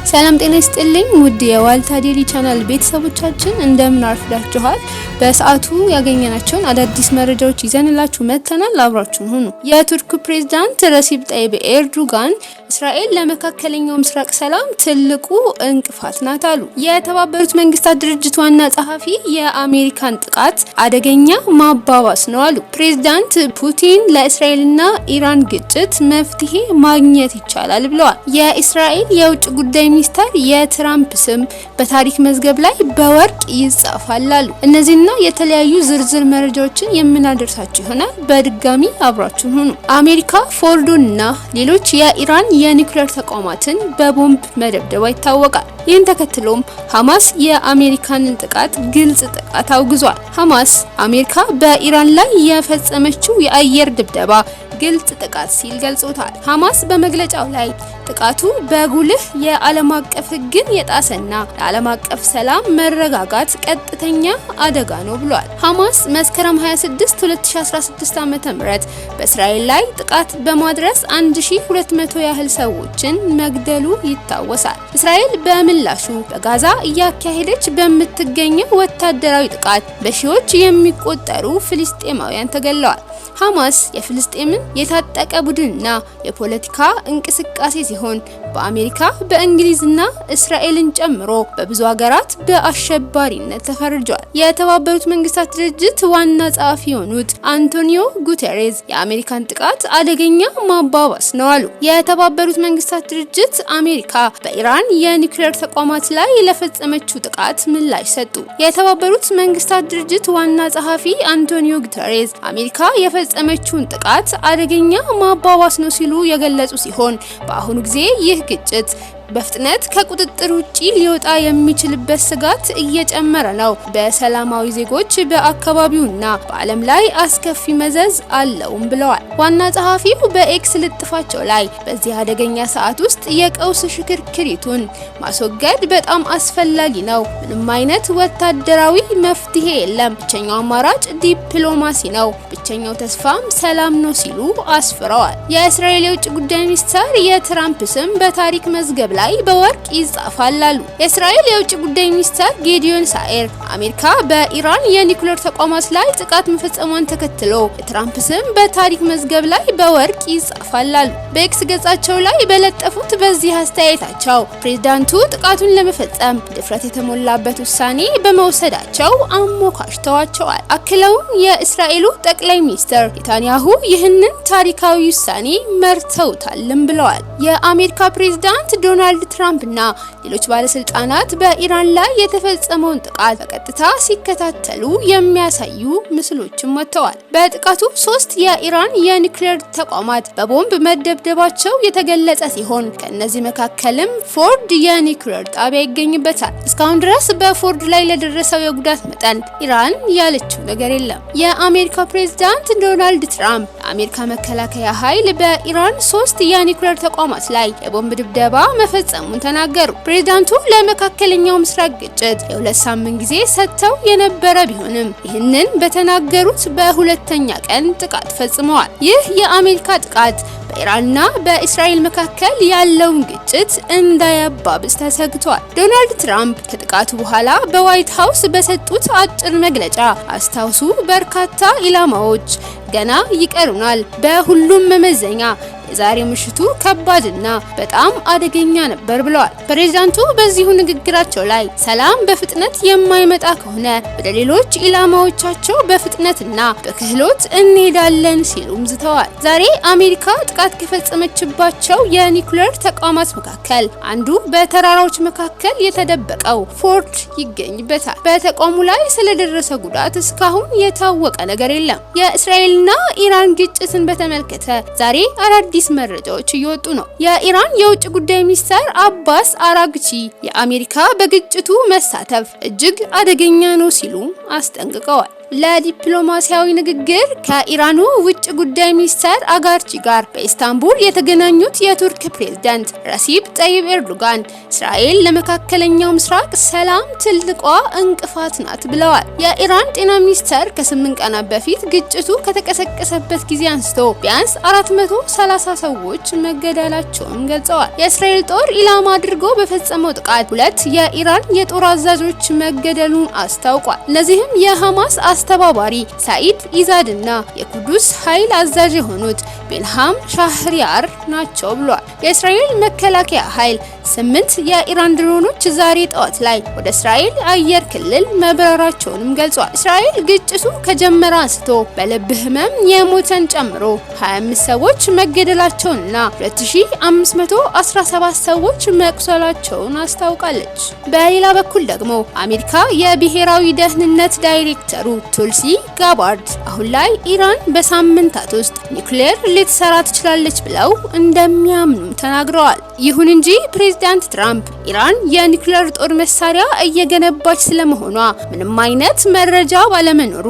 ሰላም ጤና ይስጥልኝ ውድ የዋልታ ዴሊ ቻናል ቤተሰቦቻችን እንደምን አርፍዳችኋል? በሰዓቱ ያገኘናቸውን አዳዲስ መረጃዎች ይዘንላችሁ መጥተናል። አብራችሁን ሁኑ። የቱርክ ፕሬዝዳንት ረሲብ ጣይብ ኤርዶጋን እስራኤል ለመካከለኛው ምስራቅ ሰላም ትልቁ እንቅፋት ናት አሉ። የተባበሩት መንግስታት ድርጅት ዋና ጸሐፊ የአሜሪካን ጥቃት አደገኛ ማባባስ ነው አሉ። ፕሬዝዳንት ፑቲን ለእስራኤልና ኢራን ግጭት መፍትሄ ማግኘት ይቻላል ብለዋል። የእስራኤል የውጭ ጉዳይ ሚኒስተር የትራምፕ ስም በታሪክ መዝገብ ላይ በወርቅ ይጻፋል አሉ። እነዚህና የተለያዩ ዝርዝር መረጃዎችን የምናደርሳችሁ ይሆናል። በድጋሚ አብራችሁን ሁኑ። አሜሪካ ፎርዶንና ሌሎች የኢራን የኒውክሌር ተቋማትን በቦምብ መደብደቧ ይታወቃል። ይህን ተከትሎም ሐማስ የአሜሪካንን ጥቃት ግልጽ ጥቃት አውግዟል። ሐማስ አሜሪካ በኢራን ላይ የፈጸመችው የአየር ድብደባ ግልጽ ጥቃት ሲል ገልጾታል። ሐማስ በመግለጫው ላይ ጥቃቱ በጉልህ የዓለም አቀፍ ሕግን የጣሰና ለዓለም አቀፍ ሰላም መረጋጋት ቀጥተኛ አደጋ ነው ብሏል። ሐማስ መስከረም 26 2016 ዓ.ም በእስራኤል ላይ ጥቃት በማድረስ 1200 ያህል ሰዎችን መግደሉ ይታወሳል። እስራኤል በምላሹ በጋዛ እያካሄደች በምትገኘው ወታደራዊ ጥቃት በሺዎች የሚቆጠሩ ፍልስጤማውያን ተገድለዋል። ሐማስ የፍልስጤምን የታጠቀ ቡድንና የፖለቲካ እንቅስቃሴ ሲሆን በአሜሪካ በእንግሊዝና እስራኤልን ጨምሮ በብዙ ሀገራት በአሸባሪነት ተፈርጇል። የተባበሩት መንግስታት ድርጅት ዋና ጸሐፊ የሆኑት አንቶኒዮ ጉተሬዝ የአሜሪካን ጥቃት አደገኛ ማባባስ ነው አሉ። የተባበሩት መንግስታት ድርጅት አሜሪካ በኢራን የኒውክሌር ተቋማት ላይ ለፈጸመችው ጥቃት ምላሽ ሰጡ። የተባበሩት መንግስታት ድርጅት ዋና ጸሐፊ አንቶኒዮ ጉተሬዝ አሜሪካ የፈጸመችውን ጥቃት አደገኛ ማባባስ ነው ሲሉ የገለጹ ሲሆን በአሁኑ ጊዜ ይህ ግጭት በፍጥነት ከቁጥጥር ውጪ ሊወጣ የሚችልበት ስጋት እየጨመረ ነው። በሰላማዊ ዜጎች በአካባቢውና በዓለም ላይ አስከፊ መዘዝ አለውም ብለዋል። ዋና ጸሐፊው በኤክስ ልጥፋቸው ላይ በዚህ አደገኛ ሰዓት ውስጥ የቀውስ ሽክርክሪቱን ማስወገድ በጣም አስፈላጊ ነው። ምንም አይነት ወታደራዊ መፍትሄ የለም። ብቸኛው አማራጭ ዲፕሎማሲ ነው። ብቸኛው ተስፋም ሰላም ነው ሲሉ አስፍረዋል። የእስራኤል የውጭ ጉዳይ ሚኒስትር የትራምፕ ስም በታሪክ መዝገብ ላይ በወርቅ ይጻፋል አሉ። የእስራኤል የውጭ ጉዳይ ሚኒስትር ጌዲዮን ሳኤር አሜሪካ በኢራን የኒውክሌር ተቋማት ላይ ጥቃት መፈጸሟን ተከትሎ የትራምፕ ስም በታሪክ መዝገብ ላይ በወርቅ ይጻፋል አሉ። በኤክስ ገጻቸው ላይ በለጠፉት በዚህ አስተያየታቸው ፕሬዝዳንቱ ጥቃቱን ለመፈጸም ድፍረት የተሞላበት ውሳኔ በመውሰዳቸው አሞካሽተዋቸዋል። አክለውም የእስራኤሉ ጠቅላይ ሚኒስትር ኔታንያሁ ይህንን ታሪካዊ ውሳኔ መርተውታልም ብለዋል። የአሜሪካ ፕሬዝዳንት ዶናልድ ትራምፕ እና ሌሎች ባለስልጣናት በኢራን ላይ የተፈጸመውን ጥቃት በቀጥታ ሲከታተሉ የሚያሳዩ ምስሎችም ወጥተዋል። በጥቃቱ 3 የኢራን የኒውክሌር ተቋማት በቦምብ መደብደባቸው የተገለጸ ሲሆን ከነዚህ መካከልም ፎርድ የኒውክሌር ጣቢያ ይገኝበታል። እስካሁን ድረስ በፎርድ ላይ ለደረሰው የጉዳት መጠን ኢራን ያለችው ነገር የለም። የአሜሪካ ፕሬዝዳንት ዶናልድ ትራምፕ የአሜሪካ መከላከያ ኃይል በኢራን 3 የኒውክሌር ተቋማት ላይ የቦምብ ድብደባ መፈጸሙን ተናገሩ። ፕሬዝዳንቱ ለመካከለኛው ምስራቅ ግጭት የ2 ሳምንት ጊዜ ሰጥተው የነበረ ቢሆንም ይህንን በተናገሩት በሁለተኛ ቀን ጥቃት ፈጽመዋል። ይህ የአሜሪካ ጥቃት በኢራንና በእስራኤል መካከል ያለውን ግጭት እንዳያባብስ ተሰግቷል። ዶናልድ ትራምፕ ከጥቃቱ በኋላ በዋይት ሃውስ በሰጡት አጭር መግለጫ አስታውሱ፣ በርካታ ኢላማዎች ገና ይቀሩናል። በሁሉም መመዘኛ የዛሬ ምሽቱ ከባድና በጣም አደገኛ ነበር ብለዋል። ፕሬዝዳንቱ በዚሁ ንግግራቸው ላይ ሰላም በፍጥነት የማይመጣ ከሆነ ወደ ሌሎች ኢላማዎቻቸው በፍጥነትና በክህሎት እንሄዳለን ሲሉም ዝተዋል። ዛሬ አሜሪካ ጥቃት ከፈጸመችባቸው የኒውክሌር ተቋማት መካከል አንዱ በተራራዎች መካከል የተደበቀው ፎርድ ይገኝበታል። በተቋሙ ላይ ስለደረሰ ጉዳት እስካሁን የታወቀ ነገር የለም። የእስራኤልና ኢራን ግጭትን በተመለከተ ዛሬ አዳዲስ መረጃዎች እየወጡ ነው። የኢራን የውጭ ጉዳይ ሚኒስትር አባስ አራግቺ የአሜሪካ በግጭቱ መሳተፍ እጅግ አደገኛ ነው ሲሉ አስጠንቅቀዋል። ለዲፕሎማሲያዊ ንግግር ከኢራኑ ውጭ ጉዳይ ሚኒስትር አጋርቺ ጋር በኢስታንቡል የተገናኙት የቱርክ ፕሬዝዳንት ረሲብ ጣይብ ኤርዶጋን እስራኤል ለመካከለኛው ምስራቅ ሰላም ትልቋ እንቅፋት ናት ብለዋል። የኢራን ጤና ሚኒስትር ከ8 ቀናት በፊት ግጭቱ ከተቀሰቀሰበት ጊዜ አንስቶ ቢያንስ 430 30 ሰዎች መገደላቸውን ገልጸዋል። የእስራኤል ጦር ኢላማ አድርጎ በፈጸመው ጥቃት 2 የኢራን የጦር አዛዦች መገደሉን አስታውቋል። እነዚህም የሐማስ አስተባባሪ ሳኢድ ኢዛድና የኩዱስ ኃይል አዛዥ የሆኑት ቤልሃም ሻህሪያር ናቸው ብሏል። የእስራኤል መከላከያ ኃይል 8 የኢራን ድሮኖች ዛሬ ጠዋት ላይ ወደ እስራኤል አየር ክልል መብረራቸውንም ገልጿል። እስራኤል ግጭቱ ከጀመረ አንስቶ በልብ ህመም የሞተን ጨምሮ 25 ሰዎች መገደላቸውንና 2517 ሰዎች መቁሰላቸውን አስታውቃለች። በሌላ በኩል ደግሞ አሜሪካ የብሔራዊ ደህንነት ዳይሬክተሩ ቱልሲ ጋባርድ አሁን ላይ ኢራን በሳምንታት ውስጥ ኒውክሌር ልትሰራ ትችላለች ብለው እንደሚያምኑ ተናግረዋል። ይሁን እንጂ ፕሬዝዳንት ትራምፕ ኢራን የኒውክሌር ጦር መሳሪያ እየገነባች ስለመሆኗ ምንም አይነት መረጃ ባለመኖሩ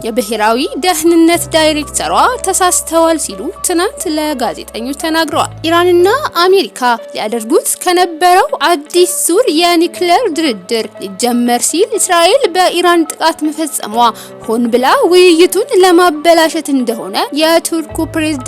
የብሔራዊ ደህንነት ዳይሬክተሯ ተሳስተዋል ሲሉ ትናንት ለጋዜጠኞች ተናግረዋል። ኢራንና አሜሪካ ሊያደርጉት ከነበረው አዲስ ዙር የኒውክሌር ድርድር ሊጀመር ሲል እስራኤል በኢራን ጥቃት መፈጸሟ ሆን ብላ ውይይቱን ለማበላሸት እንደሆነ የቱርኩ ፕሬዝዳንት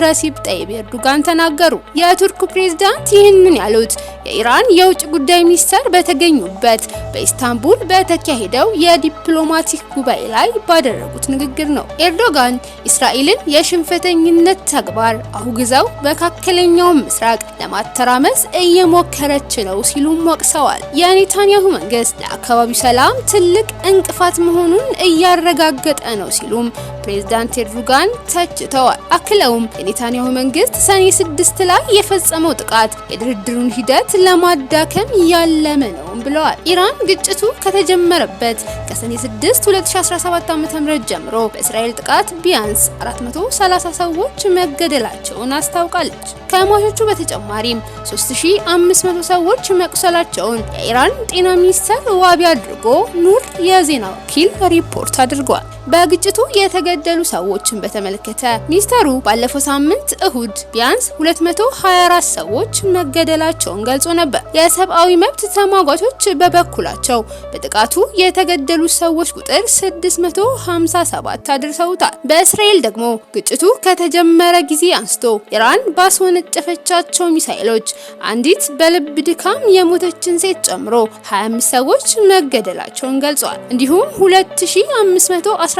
ረሲፕ ጠይብ ኤርዶጋን ተናገሩ። የቱርኩ ፕሬዝዳንት ይህንን ያሉት የኢራን የውጭ ጉዳይ ሚኒስተር በተገኙበት በኢስታንቡል በተካሄደው የዲፕሎማቲክ ጉባኤ ላይ ባደረጉት ንግግር ነው። ኤርዶጋን እስራኤልን የሽንፈተኝነት ተግባር አውግዘው መካከለኛው ምስራቅ ለማተራመስ እየሞከረች ነው ሲሉም ወቅሰዋል። የኔታንያሁ መንግስት ለአካባቢው ሰላም ትልቅ እንቅፋት መሆኑን እያረጋገጠ ነው ሲሉም ፕሬዝዳንት ኤርዶጋን ተችተዋል። አክለውም የኔታንያሁ መንግስት ሰኔ 6 ላይ የፈጸመው ጥቃት የድርድሩን ሂደት ለማዳከም ያለመ ነው ብለዋል። ኢራን ግጭቱ ከተጀመረበት ከሰኔ 6 2017 ዓ.ም ጀምሮ በእስራኤል ጥቃት ቢያንስ 430 ሰዎች መገደላቸውን አስታውቃለች። ከሟቾቹ በተጨማሪም 3500 ሰዎች መቁሰላቸውን የኢራን ጤና ሚኒስቴር ዋቢ አድርጎ ኑር የዜና ወኪል ሪፖርት አድርጓል። በግጭቱ የተገደሉ ሰዎችን በተመለከተ ሚኒስተሩ ባለፈው ሳምንት እሁድ ቢያንስ 224 ሰዎች መገደላቸውን ገልጾ ነበር። የሰብአዊ መብት ተሟጋቾች በበኩላቸው በጥቃቱ የተገደሉ ሰዎች ቁጥር 657 አድርሰውታል። በእስራኤል ደግሞ ግጭቱ ከተጀመረ ጊዜ አንስቶ ኢራን ባስወነጨፈቻቸው ሚሳኤሎች አንዲት በልብ ድካም የሞተችን ሴት ጨምሮ 25 ሰዎች መገደላቸውን ገልጿል። እንዲሁም 2517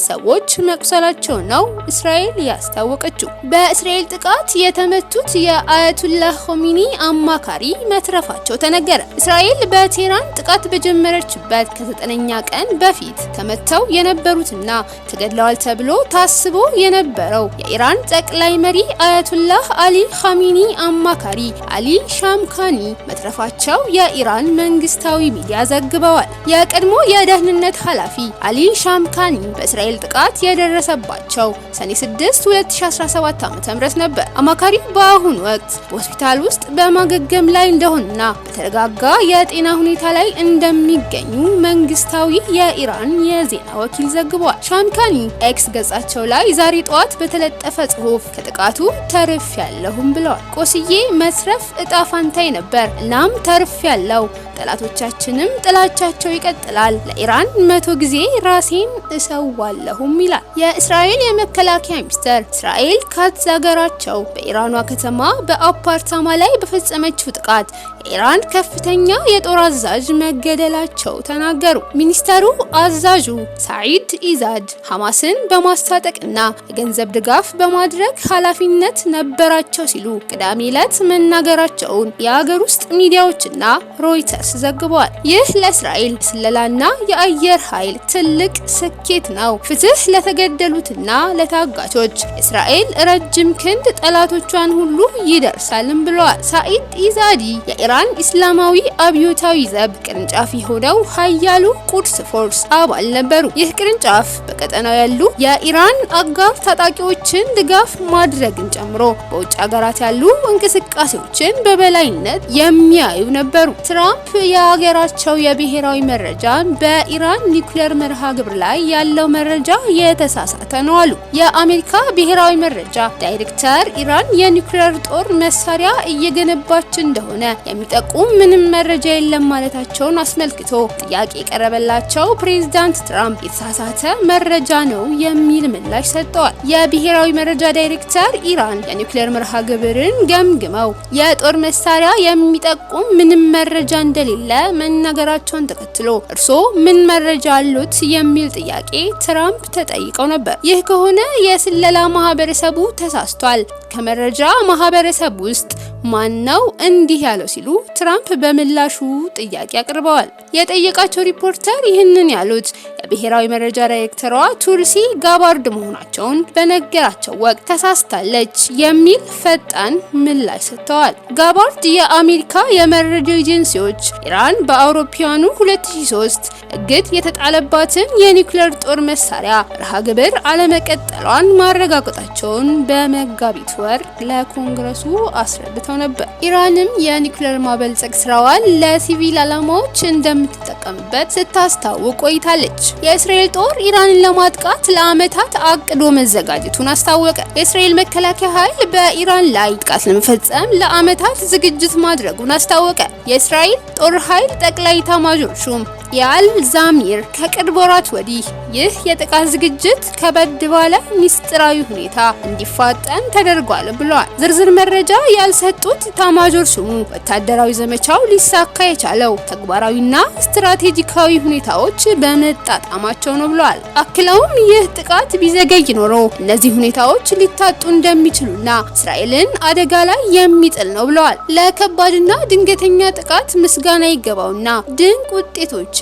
ሰዎች መቁሰላቸው ነው እስራኤል ያስታወቀችው። በእስራኤል ጥቃት የተመቱት የአያቱላህ ኾሜኒ አማካሪ መትረፋቸው ተነገረ። እስራኤል በቴህራን ጥቃት በጀመረችበት ከ9ኛ ቀን በፊት ተመተው የነበሩትና ተገድለዋል ተብሎ ታስቦ የነበረው የኢራን ጠቅላይ መሪ አያቱላህ አሊ ኻሜኒ አማካሪ አሊ ሻምካኒ መትረፋቸው የኢራን መንግስታዊ ሚዲያ ዘግበዋል። የቀድሞ የደህንነት ኃላፊ አሊ ሻምካኒ በእስራኤል ጥቃት የደረሰባቸው ሰኔ 6 2017 ዓ.ም ነበር። አማካሪው በአሁኑ ወቅት በሆስፒታል ውስጥ በማገገም ላይ እንደሆኑና በተረጋጋ የጤና ሁኔታ ላይ እንደሚገኙ መንግስታዊ የኢራን የዜና ወኪል ዘግቧል። ሻምካኒ ኤክስ ገጻቸው ላይ ዛሬ ጠዋት በተለጠፈ ጽሑፍ ከጥቃቱ ተርፍ ያለሁም ብለዋል። ቆስዬ መስረፍ እጣ ፋንታዬ ነበር፣ እናም ተርፍ ያለው ጠላቶቻችንም ጥላቻቸው ይቀጥላል። ለኢራን 100 ጊዜ ራሴን እሰዋለሁም ይላል። የእስራኤል የመከላከያ ሚኒስትር እስራኤል ካትዝ ሀገራቸው በኢራኗ ከተማ በአፓርታማ ላይ በፈጸመችው ጥቃት የኢራን ከፍተኛ የጦር አዛዥ መገደላቸው ተናገሩ። ሚኒስተሩ አዛዡ ሳኢድ ኢዛድ ሐማስን በማስታጠቅና የገንዘብ ድጋፍ በማድረግ ኃላፊነት ነበራቸው ሲሉ ቅዳሜ ዕለት መናገራቸውን የሀገር ውስጥ ሚዲያዎችና ሮይተርስ ዘግበዋል። ይህ ለእስራኤል ስለላና የአየር ኃይል ትልቅ ስኬት ነው። ፍትህ ለተገደሉትና ለታጋቾች እስራኤል ረጅም ክንድ ጠላቶቿን ሁሉ ይደርሳልም ብለዋል። ሳኢድ ኢዛዲ የኢራን እስላማዊ አብዮታዊ ዘብ ቅርንጫፍ የሆነው ኃያሉ ቁድስ ፎርስ አባል ነበሩ። ይህ ቅርንጫፍ በቀጠናው ያሉ የኢራን አጋር ታጣቂዎችን ድጋፍ ማድረግን ጨምሮ በውጭ ሀገራት ያሉ እንቅስቃሴዎችን በበላይነት የሚያዩ ነበሩ። ትራምፕ የሀገራቸው የብሔራዊ መረጃን በኢራን ኒውክሌር መርሃ ግብር ላይ ያለው መረጃ የተሳሳተ ነው አሉ። የአሜሪካ ብሔራዊ መረጃ ዳይሬክተር ኢራን የኒውክሌር ጦር መሳሪያ እየገነባች እንደሆነ የሚጠቁም ምንም መረጃ የለም ማለታቸውን አስመልክቶ ጥያቄ የቀረበላቸው ፕሬዝዳንት ትራምፕ የተሳሳተ መረጃ ነው የሚል ምላሽ ሰጥተዋል። የብሔራዊ መረጃ ዳይሬክተር ኢራን የኒውክሌር መርሃ ግብርን ገምግመው የጦር መሳሪያ የሚጠቁም ምንም መረጃ እንደሌለ መናገራቸውን ተከትሎ እርስዎ ምን መረጃ አሉት የሚል ጥያቄ ትራምፕ ተጠይቀው ነበር። ይህ ከሆነ የስለላ ማህበረሰቡ ተሳስቷል፣ ከመረጃ ማህበረሰብ ውስጥ ማን ነው እንዲህ ያለው ሲሉ ትራምፕ በምላሹ ጥያቄ አቅርበዋል። የጠየቃቸው ሪፖርተር ይህንን ያሉት የብሔራዊ መረጃ ዳይሬክተሯ ቱልሲ ጋባርድ መሆናቸውን በነገራቸው ወቅት ተሳስታለች የሚል ፈጣን ምላሽ ሰጥተዋል። ጋባርድ የአሜሪካ የመረጃ ኤጀንሲዎች ኢራን በአውሮፓውያኑ 2003 እግድ የተጣለባትን የኒውክሌር ጦር መሳሪያ መርሃ ግብር አለመቀጠሏን ማረጋገጣቸውን በመጋቢት ወር ለኮንግረሱ አስረድተው ነበር። ኢራንም የኒውክሌር ማበልጸግ ስራዋን ለሲቪል ዓላማዎች እንደምትጠቀምበት ስታስታውቅ ቆይታለች። የእስራኤል ጦር ኢራንን ለማጥቃት ለዓመታት አቅዶ መዘጋጀቱን አስታወቀ። የእስራኤል መከላከያ ኃይል በኢራን ላይ ጥቃት ለመፈጸም ለዓመታት ዝግጅት ማድረጉን አስታወቀ። የእስራኤል ጦር ኃይል ጠቅላይ ኤታማዦር ሹም ኢያል ዛሚር ከቅርብ ወራት ወዲህ ይህ የጥቃት ዝግጅት ከበድ ባለ ሚስጥራዊ ሁኔታ እንዲፋጠን ተደርጓል ብለዋል። ዝርዝር መረጃ ያልሰጡት ኤታማዦር ሹሙ ወታደራዊ ዘመቻው ሊሳካ የቻለው ተግባራዊና ስትራቴጂካዊ ሁኔታዎች በመጣጣማቸው ነው ብለዋል። አክለውም ይህ ጥቃት ቢዘገይ ኖሮ እነዚህ ሁኔታዎች ሊታጡ እንደሚችሉና እስራኤልን አደጋ ላይ የሚጥል ነው ብለዋል። ለከባድና ድንገተኛ ጥቃት ምስጋና ይገባውና ድንቅ ውጤቶች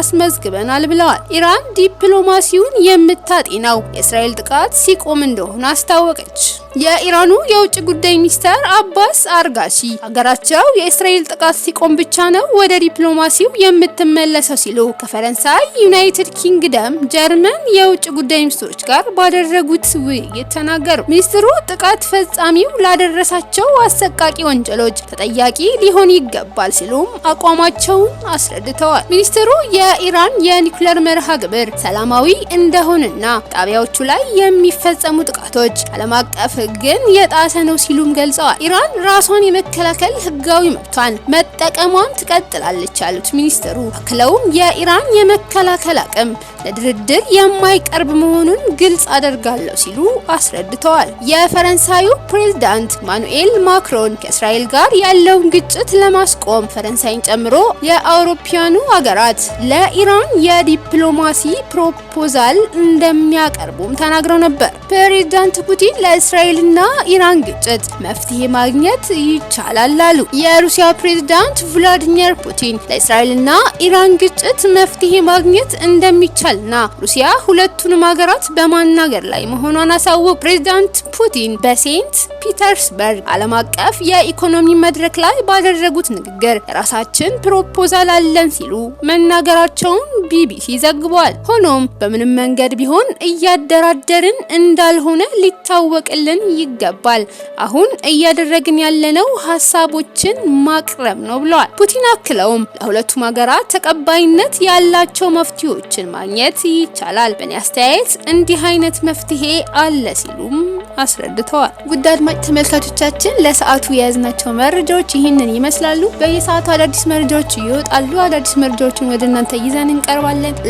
አስመዝግበናል ብለዋል። ኢራን ዲፕሎማሲውን የምታጤነው የእስራኤል ጥቃት ሲቆም እንደሆነ አስታወቀች። የኢራኑ የውጭ ጉዳይ ሚኒስተር አባስ አርጋቺ ሀገራቸው የእስራኤል ጥቃት ሲቆም ብቻ ነው ወደ ዲፕሎማሲው የምትመለሰው ሲሉ ከፈረንሳይ፣ ዩናይትድ ኪንግደም፣ ጀርመን የውጭ ጉዳይ ሚኒስትሮች ጋር ባደረጉት ውይይት ተናገሩ። ሚኒስትሩ ጥቃት ፈጻሚው ላደረሳቸው አሰቃቂ ወንጀሎች ተጠያቂ ሊሆን ይገባል ሲሉም አቋማቸውን አስረድተዋል። ሚኒስትሩ የኢራን የኒውክሌር መርሃ ግብር ሰላማዊ እንደሆነና ጣቢያዎቹ ላይ የሚፈጸሙ ጥቃቶች ዓለም አቀፍ ሕግን የጣሰ ነው ሲሉም ገልጸዋል። ኢራን ራሷን የመከላከል ሕጋዊ መብቷን መጠቀሟን ትቀጥላለች ያሉት ሚኒስትሩ አክለውም የኢራን የመከላከል አቅም ለድርድር የማይቀርብ መሆኑን ግልጽ አደርጋለሁ ሲሉ አስረድተዋል። የፈረንሳዩ ፕሬዝዳንት ማኑኤል ማክሮን ከእስራኤል ጋር ያለውን ግጭት ለማስቆም ፈረንሳይን ጨምሮ የአውሮፓውያኑ ሀገራት ለኢራን የዲፕሎማሲ ፕሮፖዛል እንደሚያቀርቡም ተናግረው ነበር። ፕሬዝዳንት ፑቲን ለእስራኤልና ኢራን ግጭት መፍትሄ ማግኘት ይቻላል አሉ። የሩሲያ ፕሬዝዳንት ቭላዲሚር ፑቲን ለእስራኤልና ኢራን ግጭት መፍትሄ ማግኘት እንደሚቻልና ሩሲያ ሁለቱንም ሀገራት በማናገር ላይ መሆኗን አሳወቁ። ፕሬዝዳንት ፑቲን በሴንት ፒተርስበርግ ዓለም አቀፍ የኢኮኖሚ መድረክ ላይ ባደረጉት ንግግር የራሳችን ፕሮፖዛል አለን ሲሉ መናገራቸውን ቢቢሲ ዘግቧል። ሆኖም በምንም መንገድ ቢሆን እያደራደርን እንዳልሆነ ሊታወቅልን ይገባል። አሁን እያደረግን ያለነው ሀሳቦችን ማቅረብ ነው ብለዋል። ፑቲን አክለውም ለሁለቱም ሀገራት ተቀባይነት ያላቸው መፍትሄዎችን ማግኘት ይቻላል፣ በእኔ አስተያየት እንዲህ አይነት መፍትሄ አለ ሲሉም አስረድተዋል። ውድ አድማጭ ተመልካቾቻችን ለሰዓቱ የያዝናቸው መረጃዎች ይህንን ይመስላሉ። በየሰዓቱ አዳዲስ መረጃዎች ይወጣሉ። አዳዲስ መረጃዎችን ወደ እናንተ ይዘን እንቀርባለን።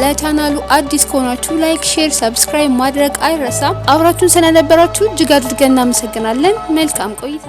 ለቻናሉ አዲስ ከሆናችሁ ላይክ፣ ሼር፣ ሰብስክራይብ ማድረግ አይረሳም። አብራችሁን ስለነበራችሁ እጅግ አድርገን እናመሰግናለን። መልካም ቆይታ